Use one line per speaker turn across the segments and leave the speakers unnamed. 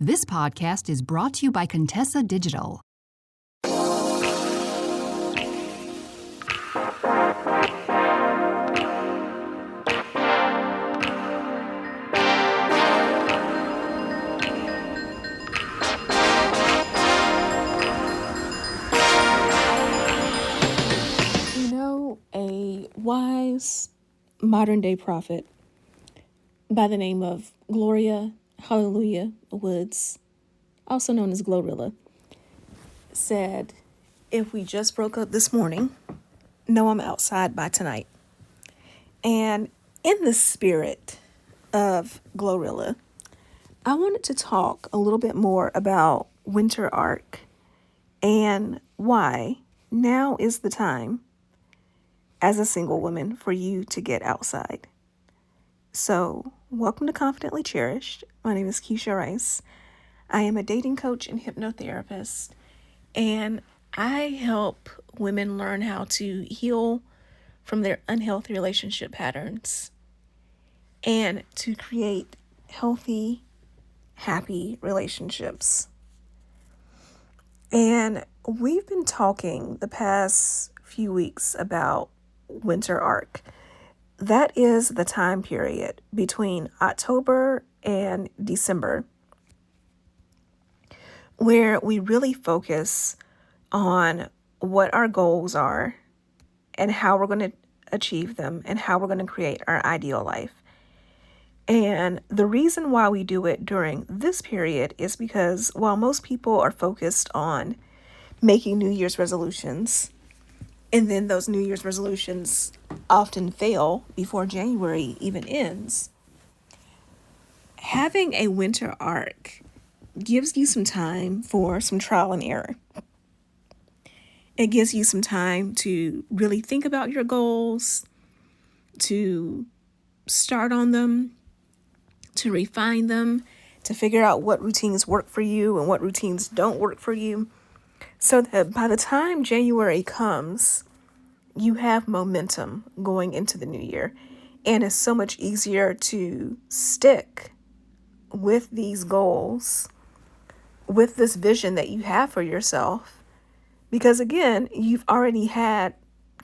This podcast is brought to you by Contessa Digital.
A wise modern-day prophet by the name of Gloria Hallelujah Woods, also known as GloRilla, said, "If we just broke up this morning, know I'm outside by tonight." And in the spirit of GloRilla, I wanted to talk a little bit more about winter arc and why now is the time as a single woman for you to get outside. So, welcome to Confidently Cherished. My name is Keshia Rice. I am a dating coach and hypnotherapist, and I help women learn how to heal from their unhealthy relationship patterns and to create healthy, happy relationships. And we've been talking the past few weeks about winter arc. That is the time period between October and December where we really focus on what our goals are and how we're going to achieve them and how we're going to create our ideal life. And the reason why we do it during this period is because while most people are focused on making New Year's resolutions, and then those New Year's resolutions often fail before January even ends, having a winter arc gives you some time for some trial and error. It gives you some time to really think about your goals, to start on them, to refine them, to figure out what routines work for you and what routines don't work for you, so that by the time January comes, you have momentum going into the new year. And it's so much easier to stick with these goals, with this vision that you have for yourself. Because again, you've already had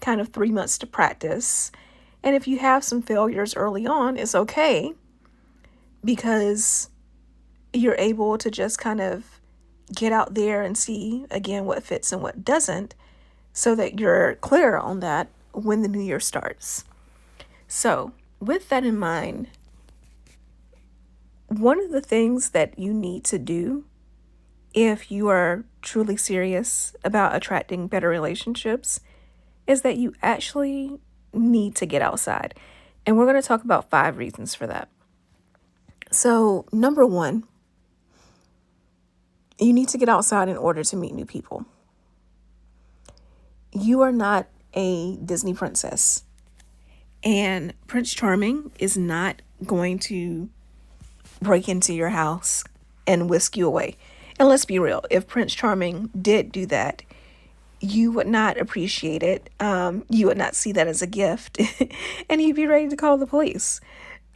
kind of 3 months to practice. And if you have some failures early on, it's okay, because you're able to just kind of get out there and see, again, what fits and what doesn't, so that you're clear on that when the new year starts. So, with that in mind, one of the things that you need to do if you are truly serious about attracting better relationships is that you actually need to get outside. And we're going to talk about 5 reasons for that. So, number 1, you need to get outside in order to meet new people. You are not a Disney princess, and Prince Charming is not going to break into your house and whisk you away. And let's be real, if Prince Charming did do that, you would not appreciate it. You would not see that as a gift, and you'd be ready to call the police.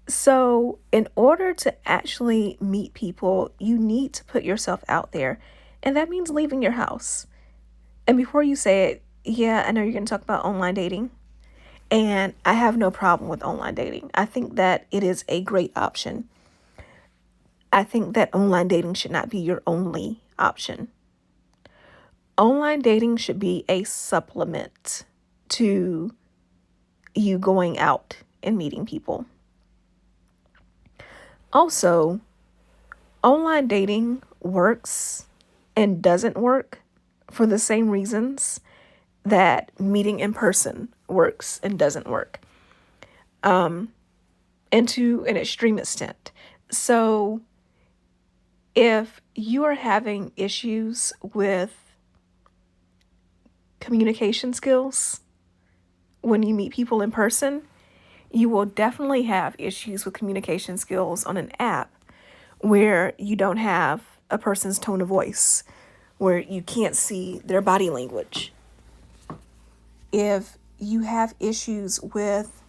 So in order to actually meet people, you need to put yourself out there. And that means leaving your house. And before you say it, yeah, I know you're going to talk about online dating. And I have no problem with online dating. I think that it is a great option. I think that online dating should not be your only option. Online dating should be a supplement to you going out and meeting people. Also, online dating works and doesn't work for the same reasons that meeting in person works and doesn't work, and to an extreme extent. So if you are having issues with communication skills when you meet people in person, you will definitely have issues with communication skills on an app where you don't have a person's tone of voice, where you can't see their body language. If you have issues with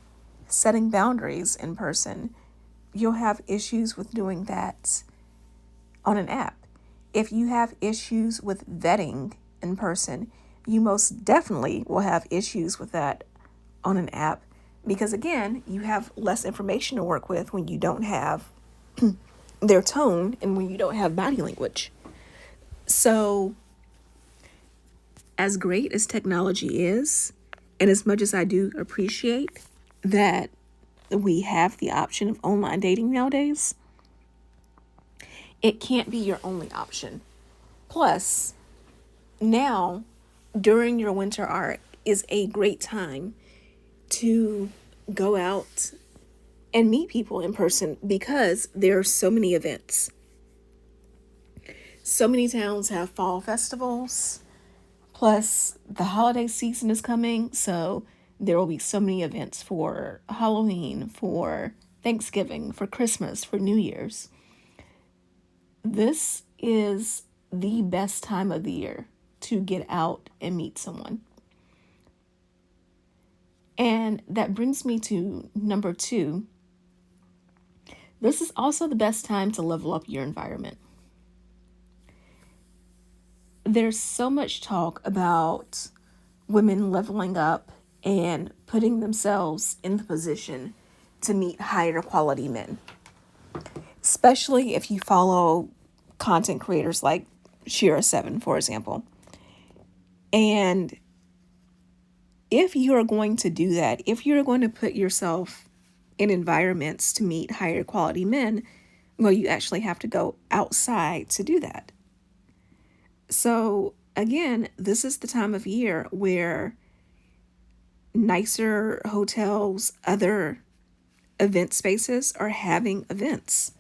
setting boundaries in person, you'll have issues with doing that on an app. If you have issues with vetting in person, you most definitely will have issues with that on an app because, again, you have less information to work with when you don't have their tone and when you don't have body language. So, as great as technology is, and as much as I do appreciate that we have the option of online dating nowadays, it can't be your only option. Plus, now, during your winter arc is a great time to go out and meet people in person because there are so many events. So many towns have fall festivals, plus the holiday season is coming, so there will be so many events for Halloween, for Thanksgiving, for Christmas, for New Year's. This is the best time of the year to get out and meet someone. And that brings me to number 2. This is also the best time to level up your environment. There's so much talk about women leveling up and putting themselves in the position to meet higher quality men, especially if you follow content creators like Shira7, for example. And if you're going to do that, if you're going to put yourself in environments to meet higher quality men, well, you actually have to go outside to do that. So again, this is the time of year where nicer hotels, other event spaces are having events.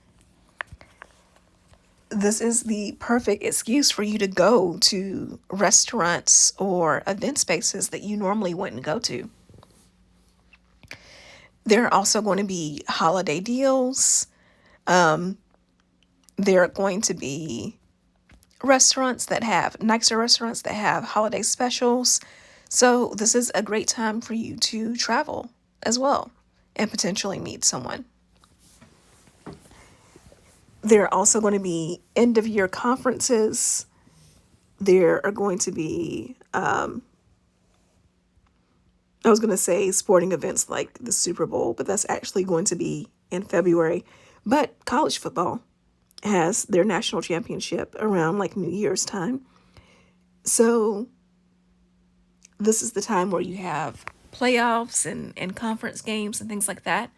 This is the perfect excuse for you to go to restaurants or event spaces that you normally wouldn't go to. There are also going to be holiday deals. There are going to be nicer restaurants that have holiday specials. So this is a great time for you to travel as well and potentially meet someone. There are also going to be end of year conferences. There are going to be, I was going to say sporting events like the Super Bowl, but that's actually going to be in February. But college football has their national championship around like New Year's time. So this is the time where you have playoffs and conference games and things like that,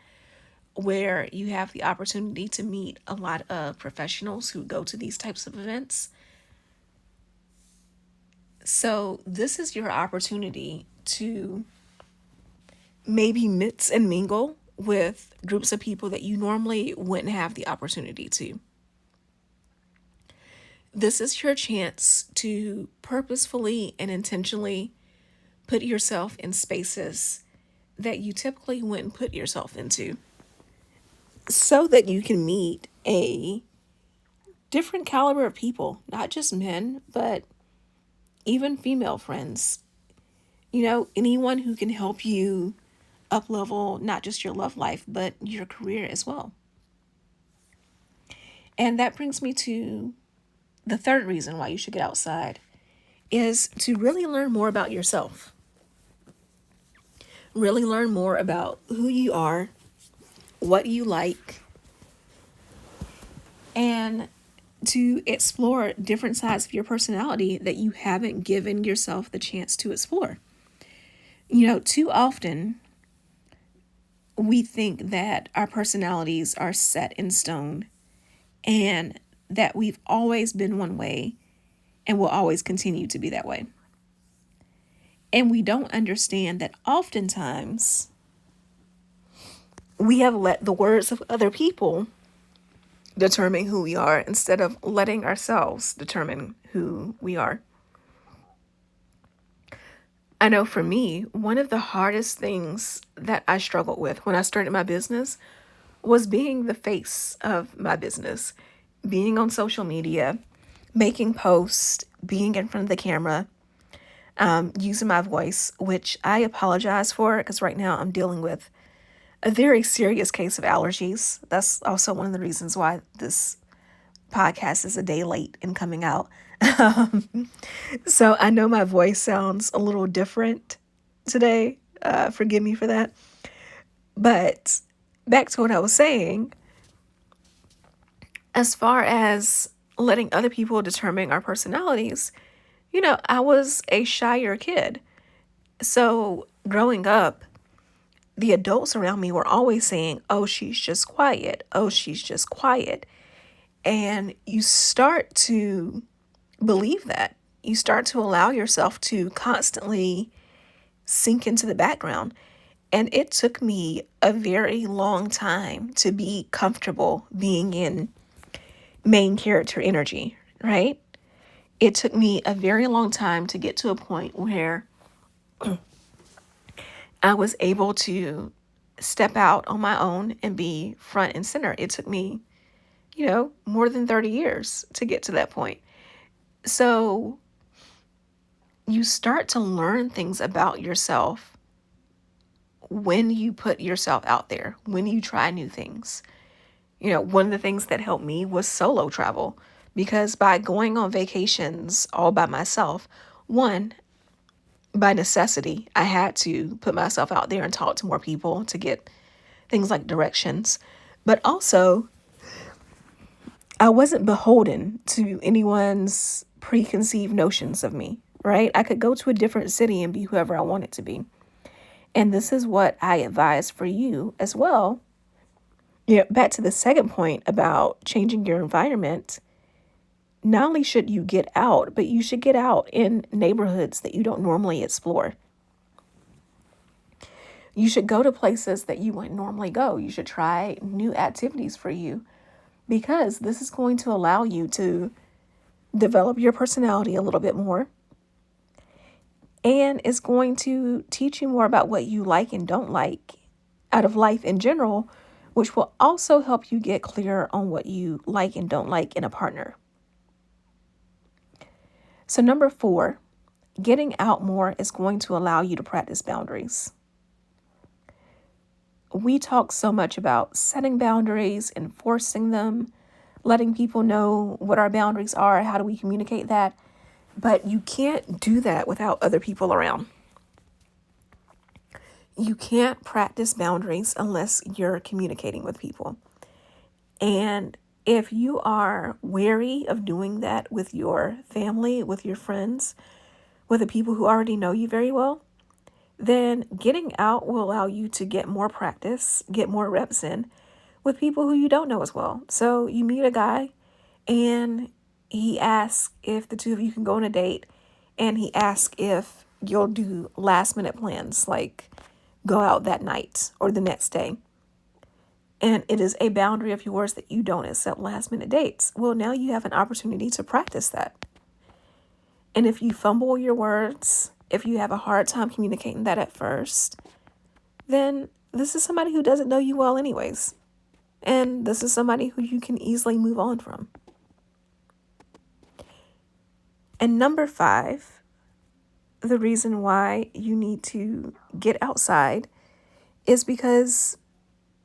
where you have the opportunity to meet a lot of professionals who go to these types of events. So this is your opportunity to maybe mix and mingle with groups of people that you normally wouldn't have the opportunity to. This is your chance to purposefully and intentionally put yourself in spaces that you typically wouldn't put yourself into, so that you can meet a different caliber of people, not just men, but even female friends. You know, anyone who can help you up-level not just your love life, but your career as well. And that brings me to the third reason why you should get outside, is to really learn more about yourself. Really learn more about who you are, what you like, and to explore different sides of your personality that you haven't given yourself the chance to explore. You know, too often we think that our personalities are set in stone and that we've always been one way and will always continue to be that way. And we don't understand that oftentimes we have let the words of other people determine who we are instead of letting ourselves determine who we are. I know for me, one of the hardest things that I struggled with when I started my business was being the face of my business, being on social media, making posts, being in front of the camera, using my voice, which I apologize for because right now I'm dealing with a very serious case of allergies. That's also one of the reasons why this podcast is a day late in coming out. So I know my voice sounds a little different today. Forgive me for that. But back to what I was saying, as far as letting other people determine our personalities, I was a shyer kid. So growing up, the adults around me were always saying, oh, she's just quiet. Oh, she's just quiet. And you start to believe that. You start to allow yourself to constantly sink into the background. And it took me a very long time to be comfortable being in main character energy, right? It took me a very long time to get to a point where I was able to step out on my own and be front and center. It took me, more than 30 years to get to that point. So you start to learn things about yourself when you put yourself out there, when you try new things. One of the things that helped me was solo travel, because by going on vacations all by myself, one, by necessity, I had to put myself out there and talk to more people to get things like directions. But also, I wasn't beholden to anyone's preconceived notions of me, right? I could go to a different city and be whoever I wanted to be. And this is what I advise for you as well. Back to the second point about changing your environment. Not only should you get out, but you should get out in neighborhoods that you don't normally explore. You should go to places that you wouldn't normally go. You should try new activities for you, because this is going to allow you to develop your personality a little bit more. And it's going to teach you more about what you like and don't like out of life in general, which will also help you get clearer on what you like and don't like in a partner. So number 4, getting out more is going to allow you to practice boundaries. We talk so much about setting boundaries, enforcing them, letting people know what our boundaries are, how do we communicate that, but you can't do that without other people around. You can't practice boundaries unless you're communicating with people. And if you are wary of doing that with your family, with your friends, with the people who already know you very well, then getting out will allow you to get more practice, get more reps in with people who you don't know as well. So you meet a guy and he asks if the two of you can go on a date, and he asks if you'll do last minute plans, like go out that night or the next day. And it is a boundary of yours that you don't accept last minute dates. Well, now you have an opportunity to practice that. And if you fumble your words, if you have a hard time communicating that at first, then this is somebody who doesn't know you well anyways. And this is somebody who you can easily move on from. And number 5, the reason why you need to get outside is because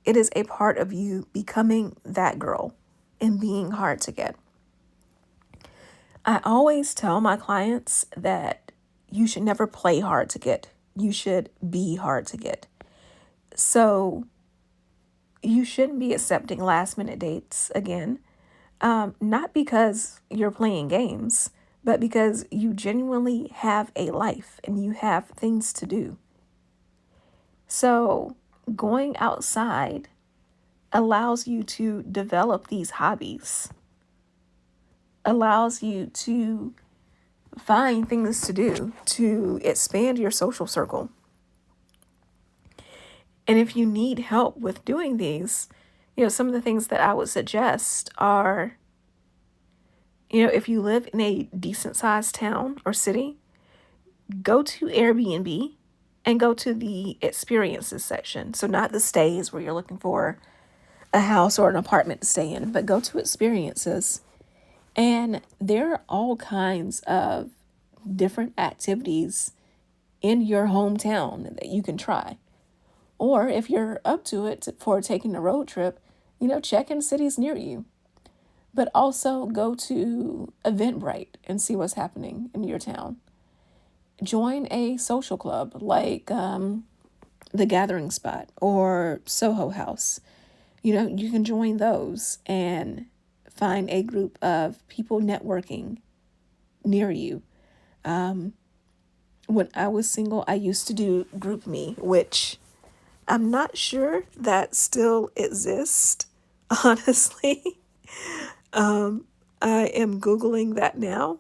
it is a part of you becoming that girl and being hard to get. I always tell my clients that you should never play hard to get. You should be hard to get. So you shouldn't be accepting last minute dates again, not because you're playing games, but because you genuinely have a life and you have things to do. So going outside allows you to develop these hobbies, allows you to find things to do, to expand your social circle. And if you need help with doing these, some of the things that I would suggest are, if you live in a decent sized town or city, go to Airbnb and go to the experiences section. So not the stays where you're looking for a house or an apartment to stay in, but go to experiences. And there are all kinds of different activities in your hometown that you can try. Or if you're up to it for taking a road trip, check in cities near you. But also go to Eventbrite and see what's happening in your town. Join a social club like The Gathering Spot or Soho House. You can join those and find a group of people networking near you. When I was single, I used to do GroupMe, which I'm not sure that still exists, honestly. I am Googling that now.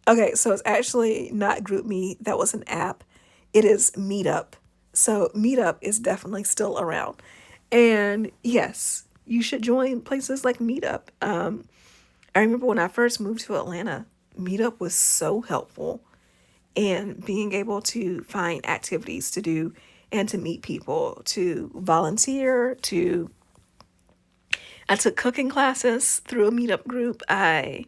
Okay, so it's actually not GroupMe. That was an app. It is Meetup. So Meetup is definitely still around. And yes, you should join places like Meetup. I remember when I first moved to Atlanta, Meetup was so helpful in being able to find activities to do and to meet people, to volunteer, I took cooking classes through a Meetup group. I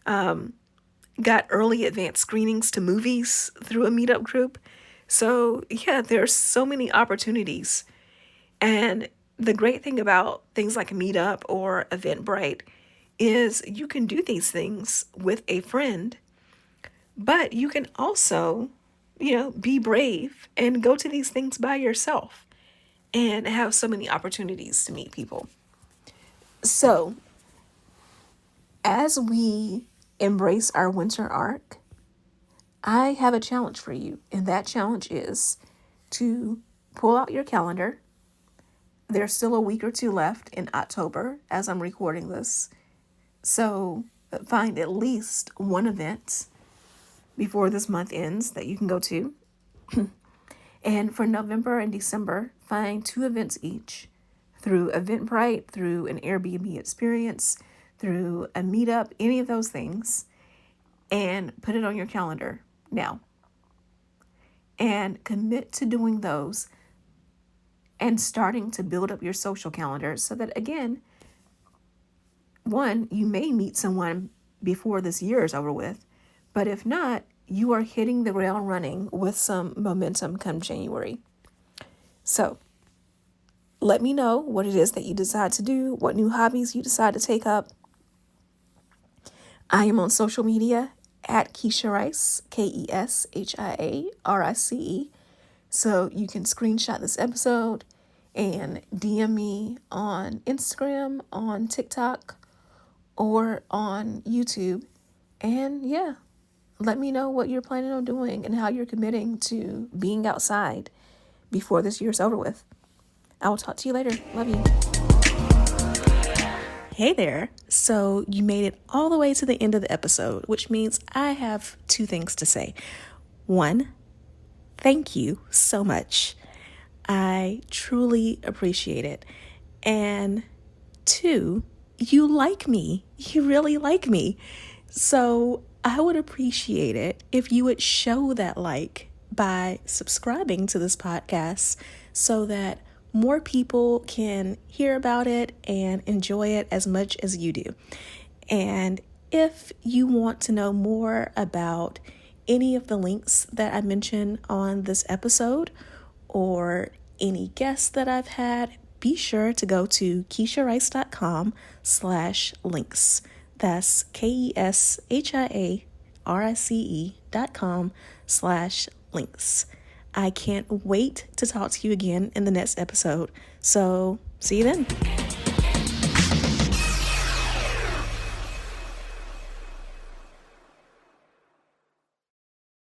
got early advanced screenings to movies through a Meetup group. So yeah, there's so many opportunities. And the great thing about things like Meetup or Eventbrite is you can do these things with a friend, but you can also, be brave and go to these things by yourself and have so many opportunities to meet people. So as we embrace our winter arc, I have a challenge for you. And that challenge is to pull out your calendar. There's still a week or two left in October as I'm recording this. So find at least one event before this month ends that you can go to. And for November and December, find 2 events each through Eventbrite, through an Airbnb experience, through a Meetup, any of those things, and put it on your calendar now. And commit to doing those and starting to build up your social calendar so that, again, one, you may meet someone before this year is over with, but if not, you are hitting the ground running with some momentum come January. So let me know what it is that you decide to do, what new hobbies you decide to take up. I am on social media at Keshia Rice, KeshiaRice. So you can screenshot this episode and DM me on Instagram, on TikTok, or on YouTube. And yeah, let me know what you're planning on doing and how you're committing to being outside before this year's over with. I will talk to you later. Love you. Hey there. So you made it all the way to the end of the episode, which means I have 2 things to say. 1, thank you so much. I truly appreciate it. And 2, you like me. You really like me. So I would appreciate it if you would show that like by subscribing to this podcast so that more people can hear about it and enjoy it as much as you do. And if you want to know more about any of the links that I mentioned on this episode or any guests that I've had, be sure to go to KeshiaRice.com/links. That's KeshiaRice.com/links. I can't wait to talk to you again in the next episode. So see you then.